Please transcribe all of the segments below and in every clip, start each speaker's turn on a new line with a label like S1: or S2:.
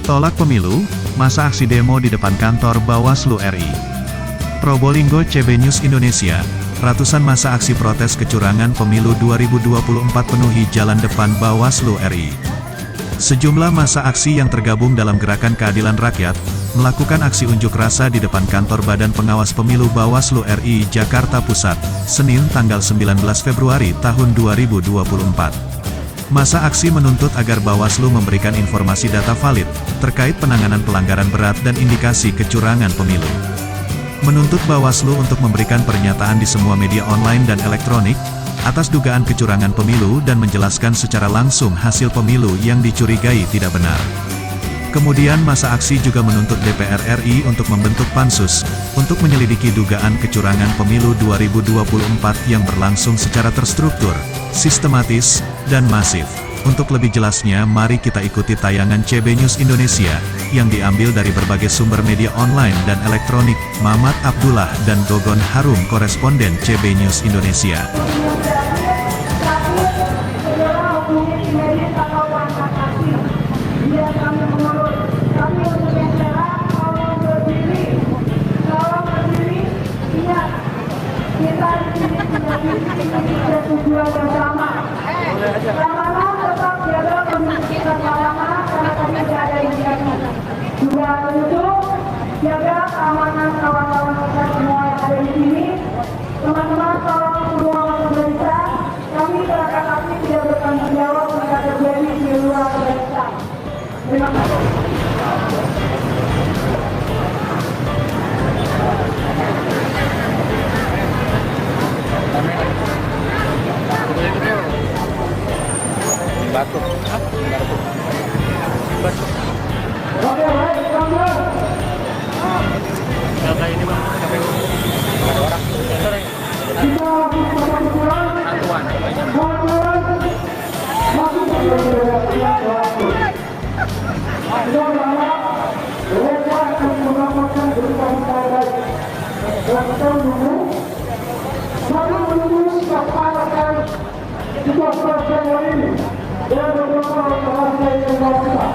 S1: Tolak pemilu, masa aksi demo di depan kantor Bawaslu RI. Probolinggo CB News Indonesia, ratusan masa aksi protes kecurangan pemilu 2024 penuhi jalan depan Bawaslu RI. Sejumlah masa aksi yang tergabung dalam Gerakan Keadilan Rakyat, melakukan aksi unjuk rasa di depan kantor Badan Pengawas Pemilu Bawaslu RI Jakarta Pusat, Senin tanggal 19 Februari tahun 2024. Masa aksi menuntut agar Bawaslu memberikan informasi data valid, terkait penanganan pelanggaran berat dan indikasi kecurangan pemilu. Menuntut Bawaslu untuk memberikan pernyataan di semua media online dan elektronik, atas dugaan kecurangan pemilu dan menjelaskan secara langsung hasil pemilu yang dicurigai tidak benar. Kemudian masa aksi juga menuntut DPR RI untuk membentuk pansus, untuk menyelidiki dugaan kecurangan pemilu 2024 yang berlangsung secara terstruktur, sistematis, dan masif. Untuk lebih jelasnya mari kita ikuti tayangan CB News Indonesia, yang diambil dari berbagai sumber media online dan elektronik, Mamat Abdullah dan Gogon Harum koresponden CB News Indonesia.
S2: Tujuan bersama. Pertama, tetap jaga kondisikan kalangan karena kami tidak ada indikasi. Juga untuk jaga keamanan kawan-kawan kita semua yang ada di sini. Teman-teman tolong semua pemerintah, kami gerakan aksi tidak bertanggung jawab jika terjadi di luar pemerintah. Terima kasih.
S3: Batuk.
S2: Oke, baik, teman-teman.
S3: Siapa ini bang? Siapa ini? Ada orang.
S2: Kita berkumpul.
S3: Satuan.
S2: Mereka akan mendapatkan berita baik. Dan kita menunggu siapakah kita percaya ini dan beberapa bahasa yang kita.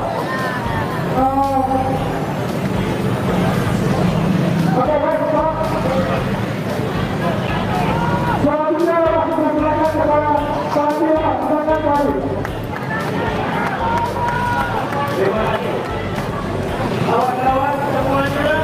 S2: Oke, baik, Pak. Selanjutnya kita silakan kepada Satya Silakan Kali. Terima kasih. Kawan-kawan semuanya,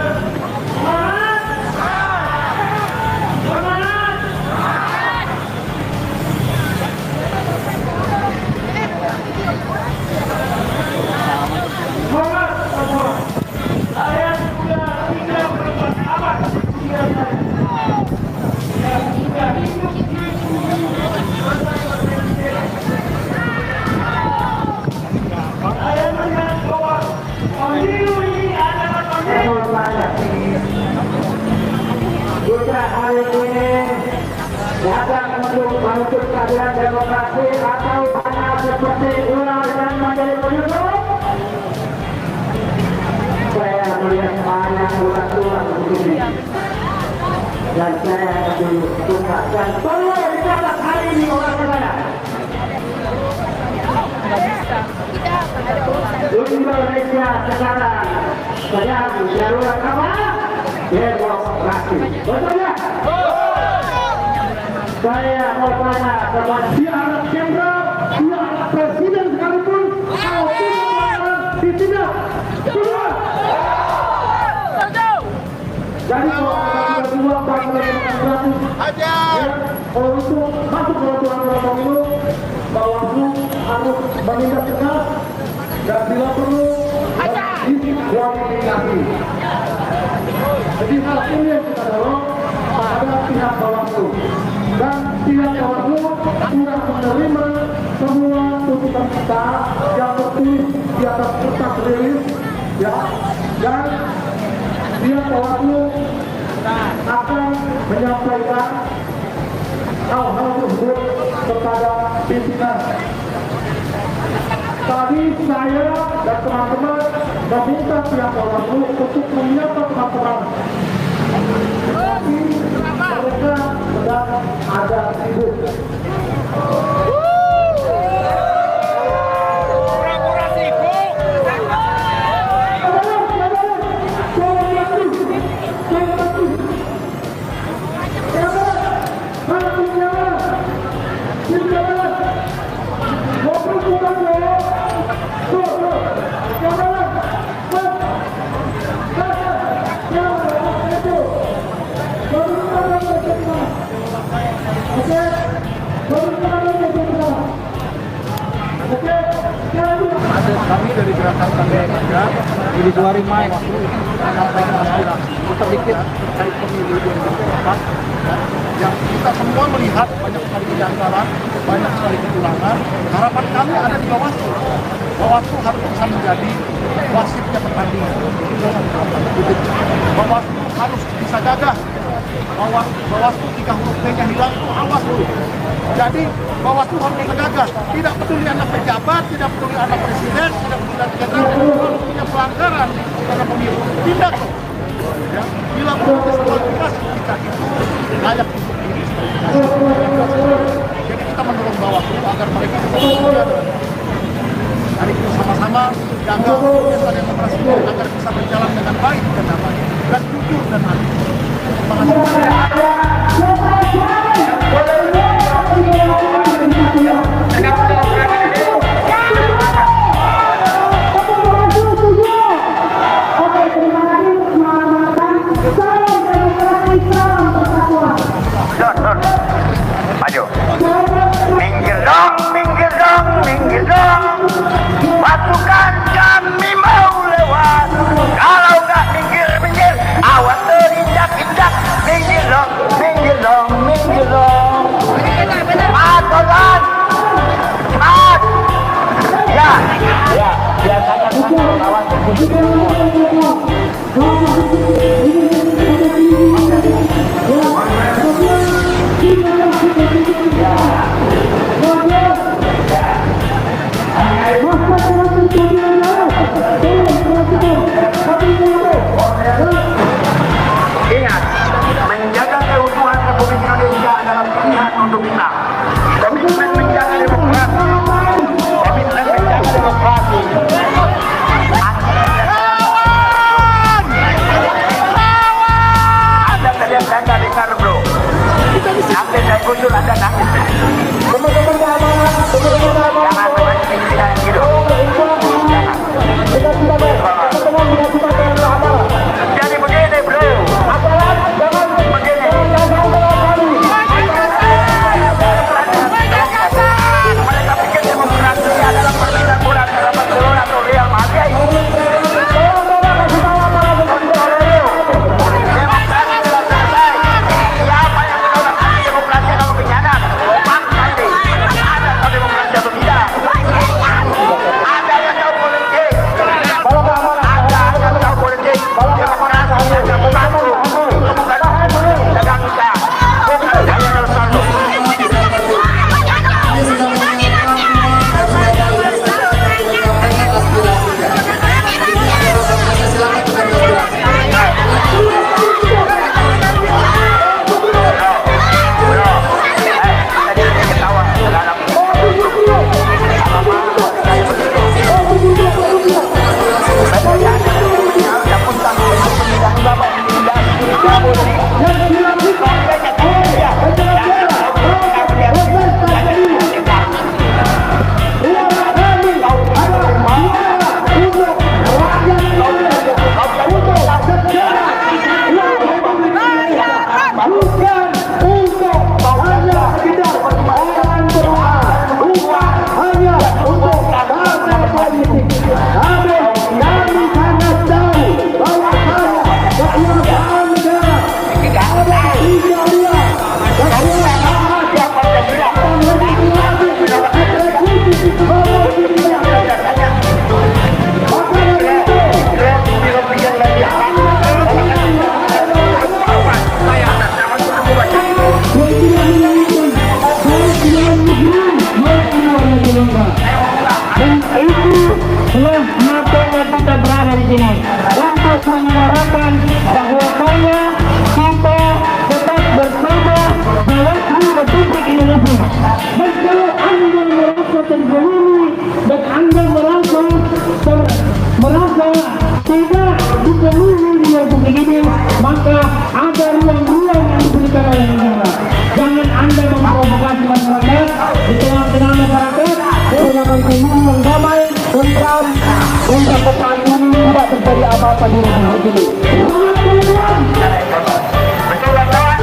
S2: untuk keadilan demokrasi atau hanya seperti ular dan menjadi penyusup. Saya melihat banyak ular-ular begini dan saya akan tunjukkan bahwa di atas hari ini orang saya Indonesia sekarang sedang darurat apa? Demokrasi. Betul ya? Saya mau tanya kepada pihak jenderal, pihak presiden sekalipun, kalau ditindak, semua. Jadi kalau kita berdua kalau untuk masuk ke aturan pemilu, Bawaslu harus menindak tegas dan bila perlu diskualifikasi. Jadi hal ini yang kita dorong pada pihak Bawaslu. Dan pihak Bawaslu sudah menerima semua tuntutan kita yang tertulis di atas kertas rilis, ya, dan pihak Bawaslu akan menyampaikan hal-hal tersebut kepada pimpinan. Tadi saya dan teman-teman meminta pihak Bawaslu untuk menyapa teman-teman. Tapi mereka sedang ada sibuk.
S3: Ada kami dari gerakan Tanda Kerja di 2 Mei waktu menyampaikan aspirasi sedikit terkait pemilu 2024 yang kita semua melihat banyak sekali kejanggalan, banyak sekali kecurangan. Harapan kami ada di Bawaslu. Bawaslu harus bisa menjadi wasitnya pertandingan. Bawaslu harus bisa gagah. Bawaslu jika huruf B-nya hilang itu awas dulu. Jadi Bawaslu harus gagah. Tidak peduli anak pejabat, tidak peduli anak presiden, tidak peduli anak jenderal. Kalau punya pelanggaran karena pemilu, tindak. Ya, bila kualifikasi kita itu layak untuk diri. Jadi kita mendorong Bawaslu agar mereka bisa hari ini sama-sama jaga pesta demokrasi agar bisa berjalan dengan baik dan damai dan jujur dan adil. Terima
S4: Maju. Minggir dong, minggir dong, minggir dong. Pasukan kami mau lewat. Kalau nggak minggir, minggir. Awas terinjak-injak. Minggir dong, minggir dong, minggir dong. Pasukan. Cepat. Ya, ya. Biasanya kan lawan Ingat, menjaga keutuhan Republik Indonesia adalah pilihan untuk kita. Komitmen menjaga demokrasi, komitmen menjaga demokrasi. Anda tadi nggak dengar bro. Nanti saya kusur Anda nangis. Jangan memancing tidak hidup. Jadi begini bro. Begini. Mereka pikir demokrasi adalah permintaan bulan dalam telur atau real Madrid. Siapa yang menolak demokrasi kalau pengkhianat? Pasti. Ada atau demokrasi atau tidak? Ada yang tahu politik. Ada yang tahu politik. Demokrasi yang membantu. Bukan dagang kita. Hanya kalau selalu.
S2: Untuk pesan ini tidak terjadi apa-apa di Republik ini.
S4: Betul, kawan?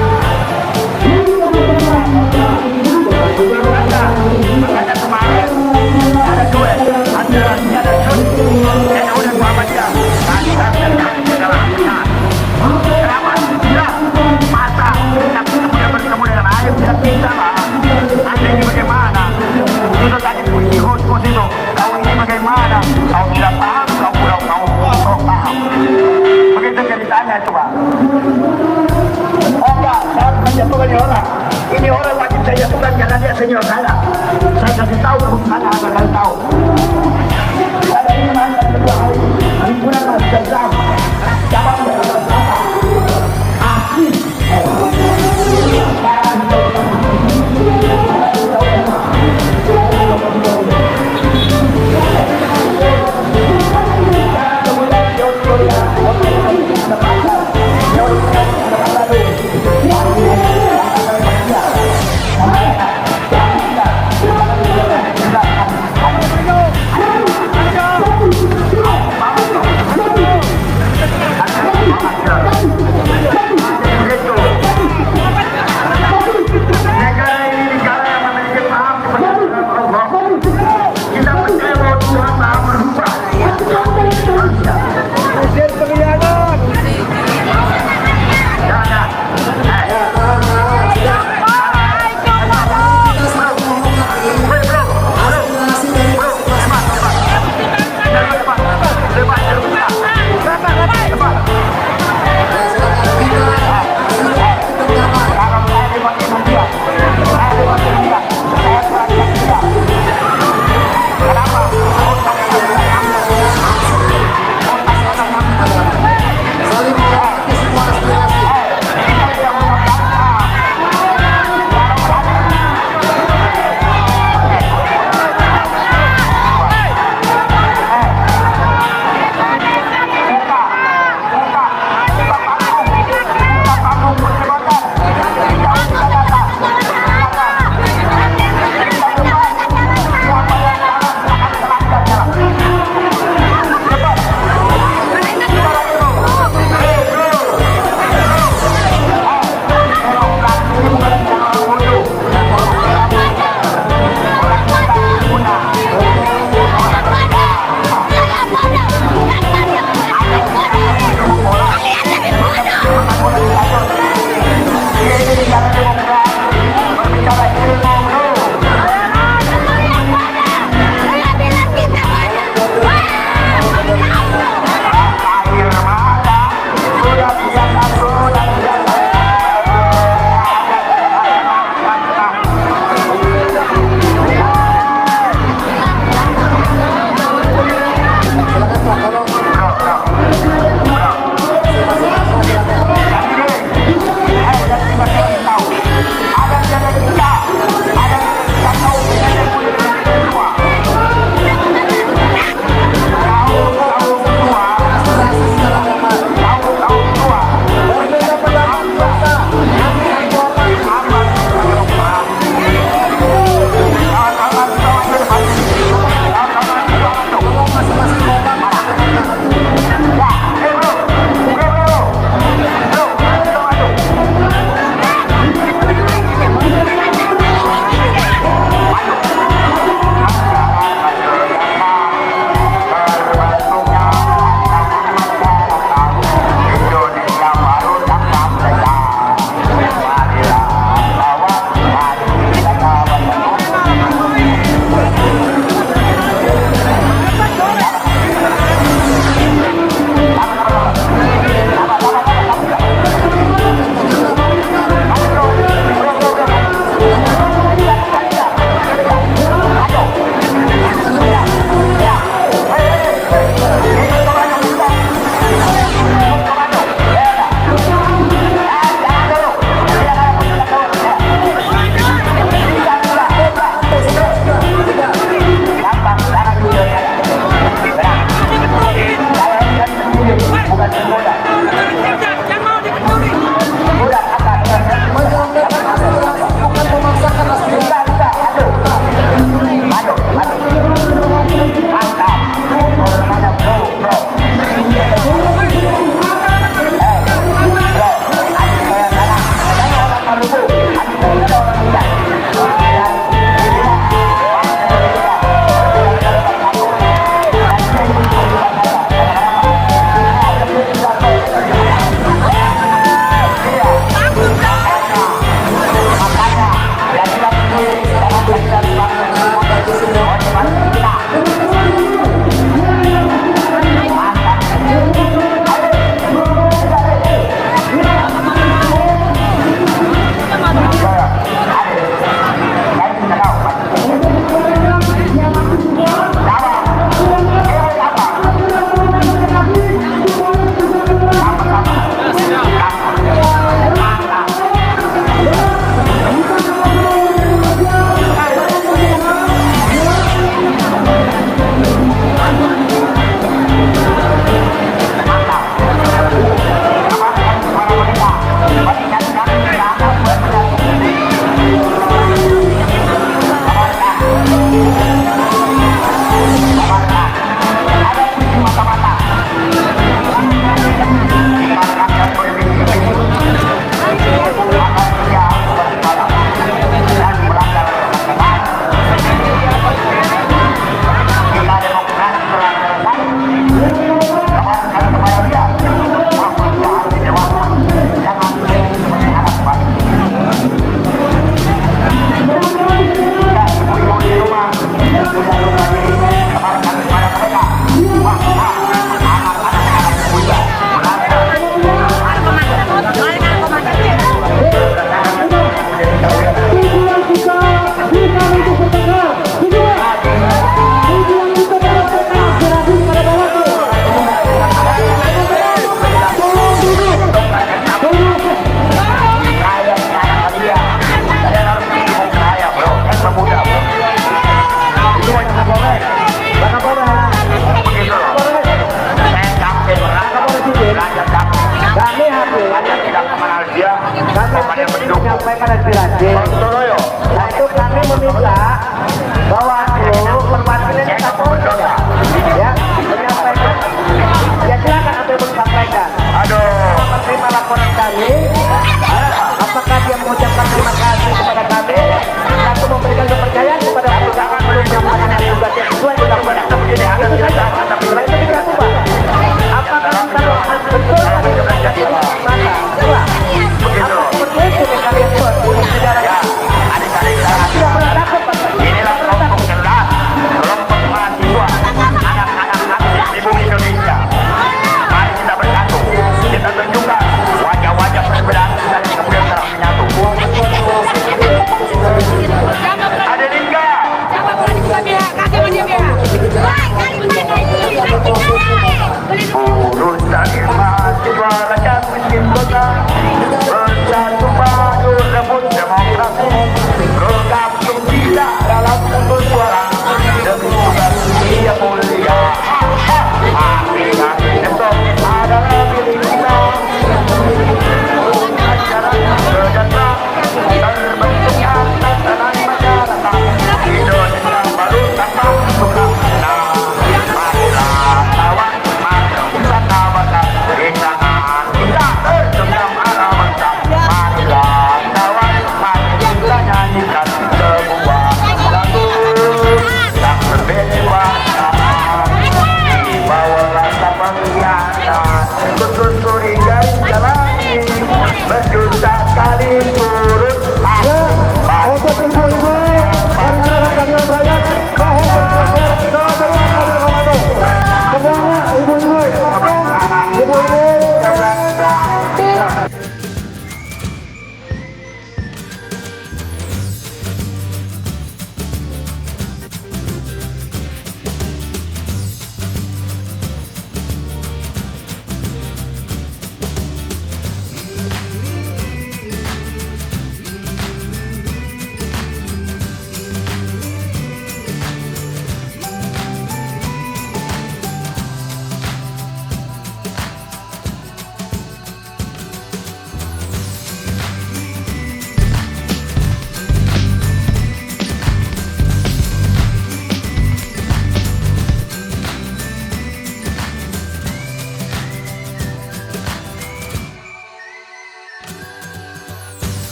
S4: Saya bukan karena dia senior saya. Saya kasih tahu hukum sana agar kalian tahu. Saya ini mantan ketua himpunan mahasiswa Islam cabang Jakarta Selatan. Asli.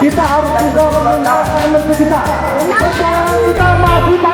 S3: Kita harus bisa mengenal energi kita. Kita masih